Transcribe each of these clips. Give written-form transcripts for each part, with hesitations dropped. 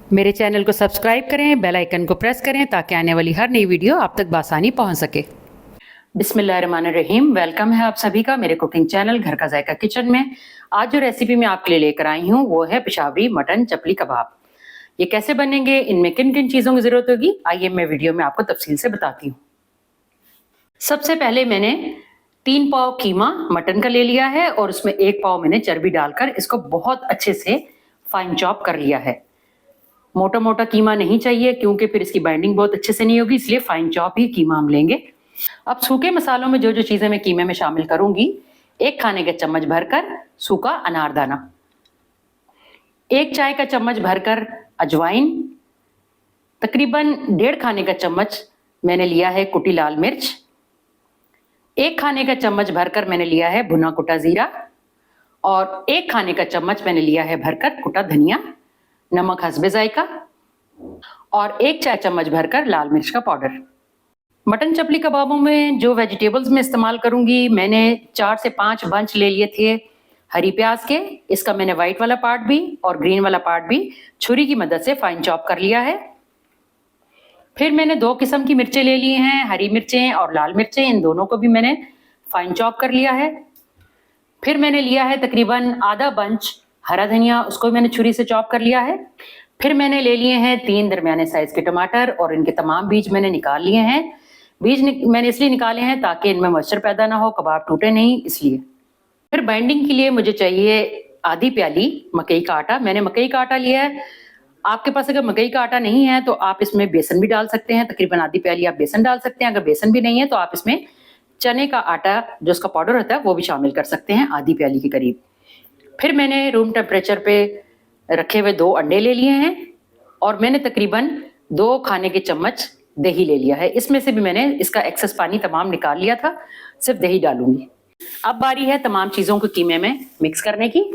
मेरे चैनल को सब्सक्राइब करें, बेल आइकन को प्रेस करें ताकि आने वाली हर नई वीडियो आप तक बासानी पहुंच सके। बिस्मिल्लाहिर्रहमानिर्रहीम। वेलकम है आप सभी का मेरे कुकिंग चैनल घर का जायका किचन में। आज जो रेसिपी मैं आपके लिए लेकर आई हूँ वो है पेशावरी मटन चपली कबाब। ये कैसे बनेंगे, इनमें किन किन चीज़ों की ज़रूरत होगी, आइए मैं वीडियो में आपको तफसील से बताती हूँ। सबसे पहले मैंने 3 पाव कीमा मटन का ले लिया है और उसमें 1 पाव मैंने चर्बी डालकर इसको बहुत अच्छे से फाइन चॉप कर लिया है। मोटा मोटा कीमा नहीं चाहिए क्योंकि फिर इसकी बाइंडिंग बहुत अच्छे से नहीं होगी, इसलिए फाइन चॉप ही कीमा हम लेंगे। अब सूखे मसालों में जो जो चीजें मैं कीमे में शामिल करूंगी, 1 खाने का चम्मच भरकर सूखा अनारदाना, 1 चाय का चम्मच भरकर अजवाइन, तकरीबन 1.5 खाने का चम्मच मैंने लिया है कुटी लाल मिर्च, 1 खाने का चम्मच भरकर मैंने लिया है भुना कुटा जीरा और 1 खाने का चम्मच मैंने लिया है भरकर कुटा धनिया, नमक हस्बे जायका और 1 चाय चम्मच भरकर लाल मिर्च का पाउडर। मटन चपली कबाबों में जो वेजिटेबल्स मैं इस्तेमाल करूंगी, मैंने 4 से 5 बंच ले लिए थे हरी प्याज के। इसका मैंने व्हाइट वाला पार्ट भी और ग्रीन वाला पार्ट भी छुरी की मदद से फाइन चॉप कर लिया है। फिर मैंने 2 किस्म की मिर्चें ले ली हैं, हरी मिर्चें और लाल मिर्चें, इन दोनों को भी मैंने फाइन चॉप कर लिया है। फिर मैंने लिया है तकरीबन आधा बंच हरा धनिया, उसको मैंने छुरी से चॉप कर लिया है। फिर मैंने ले लिए हैं 3 दरमियाने साइज के टमाटर और इनके तमाम बीज मैंने निकाल लिए हैं। मैंने इसलिए निकाले हैं ताकि इनमें मॉइस्चर पैदा ना हो, कबाब टूटे नहीं, इसलिए। फिर बाइंडिंग के लिए मुझे चाहिए आधी प्याली मकई का आटा। मैंने मकई का आटा लिया है। आपके पास अगर मकई का आटा नहीं है तो आप इसमें बेसन भी डाल सकते हैं, तकरीबन आधी प्याली आप बेसन डाल सकते हैं। अगर बेसन भी नहीं है तो आप इसमें चने का आटा जो उसका पाउडर होता है वो भी शामिल कर सकते हैं, आधी प्याली के करीब। फिर मैंने रूम टेम्परेचर पे रखे हुए 2 अंडे ले लिए हैं और मैंने तकरीबन 2 खाने के चम्मच दही ले लिया है। इसमें से भी मैंने इसका एक्सेस पानी तमाम निकाल लिया था, सिर्फ दही डालूंगी। अब बारी है तमाम चीजों को कीमे में मिक्स करने की।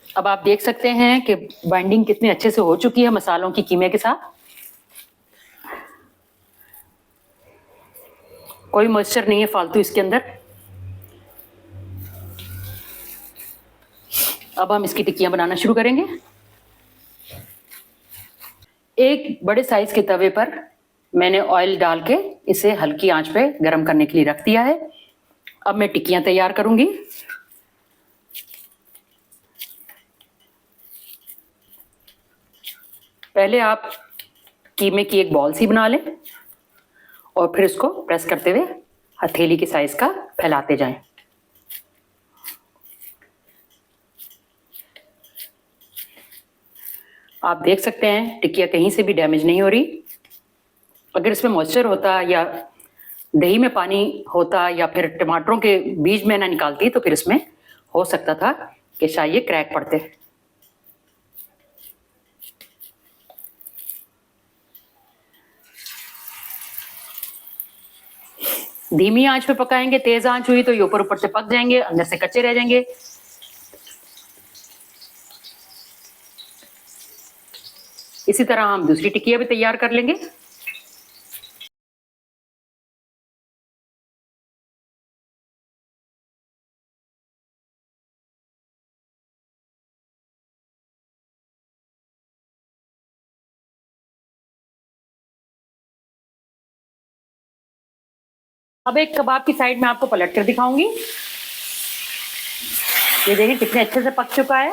अब आप देख सकते हैं कि बाइंडिंग कितने अच्छे से हो चुकी है मसालों की कीमे के साथ। कोई मॉइस्चर नहीं है फालतू इसके अंदर। अब हम इसकी टिक्कियां बनाना शुरू करेंगे। एक बड़े साइज के तवे पर मैंने ऑयल डाल के इसे हल्की आंच पे गर्म करने के लिए रख दिया है। अब मैं टिक्कियां तैयार करूंगी। पहले आप कीमे की एक बॉल सी बना लें और फिर इसको प्रेस करते हुए हथेली के साइज का फैलाते जाएं। आप देख सकते हैं टिक्कियां कहीं से भी डैमेज नहीं हो रही। अगर इसमें मॉइस्चर होता या दही में पानी होता या फिर टमाटरों के बीज में ना निकालती तो फिर इसमें हो सकता था कि शायद ये क्रैक पड़ते। धीमी आंच पे पकाएंगे, तेज आंच हुई तो ये ऊपर ऊपर से पक जाएंगे, अंदर से कच्चे रह जाएंगे। इसी तरह हम दूसरी टिक्कियां भी तैयार कर लेंगे। अब एक कबाब की साइड में आपको पलट कर दिखाऊंगी। ये देखिए कितने अच्छे से पक चुका है।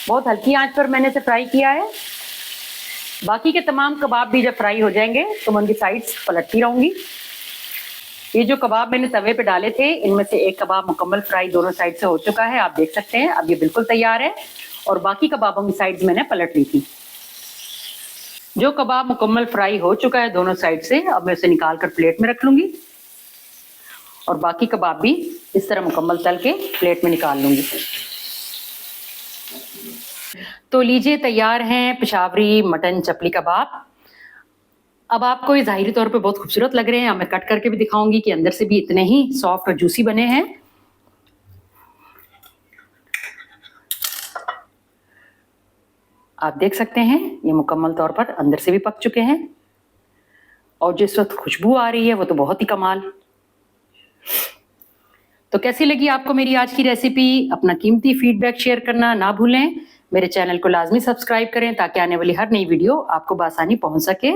बहुत हल्की आंच पर मैंने इसे फ्राई किया है। बाकी के तमाम कबाब भी जब फ्राई हो जाएंगे तो मैं उनकी साइड्स पलटती रहूंगी। ये जो कबाब मैंने तवे पे डाले थे, इनमें से एक कबाब मुकम्मल फ्राई दोनों साइड से हो चुका है, आप देख सकते हैं। अब ये बिल्कुल तैयार है और बाकी कबाबों की साइड्स मैंने पलट ली थी। जो कबाब मुकम्मल फ्राई हो चुका है दोनों साइड से, अब मैं उसे निकाल कर प्लेट में रख लूंगी और बाकी कबाब भी इस तरह मुकम्मल तल के प्लेट में निकाल लूंगी। तो लीजिए तैयार हैं पेशावरी मटन चपली कबाब। अब आपको ये ज़ाहिरी तौर पे बहुत खूबसूरत लग रहे हैं। अब मैं कट करके भी दिखाऊंगी कि अंदर से भी इतने ही सॉफ्ट और जूसी बने हैं। आप देख सकते हैं ये मुकम्मल तौर पर अंदर से भी पक चुके हैं और जिस वक्त खुशबू आ रही है वो तो बहुत ही कमाल। तो कैसी लगी आपको मेरी आज की रेसिपी? अपना कीमती फीडबैक शेयर करना ना भूलें। मेरे चैनल को लाजमी सब्सक्राइब करें ताकि आने वाली हर नई वीडियो आपको बआसानी पहुंच सके।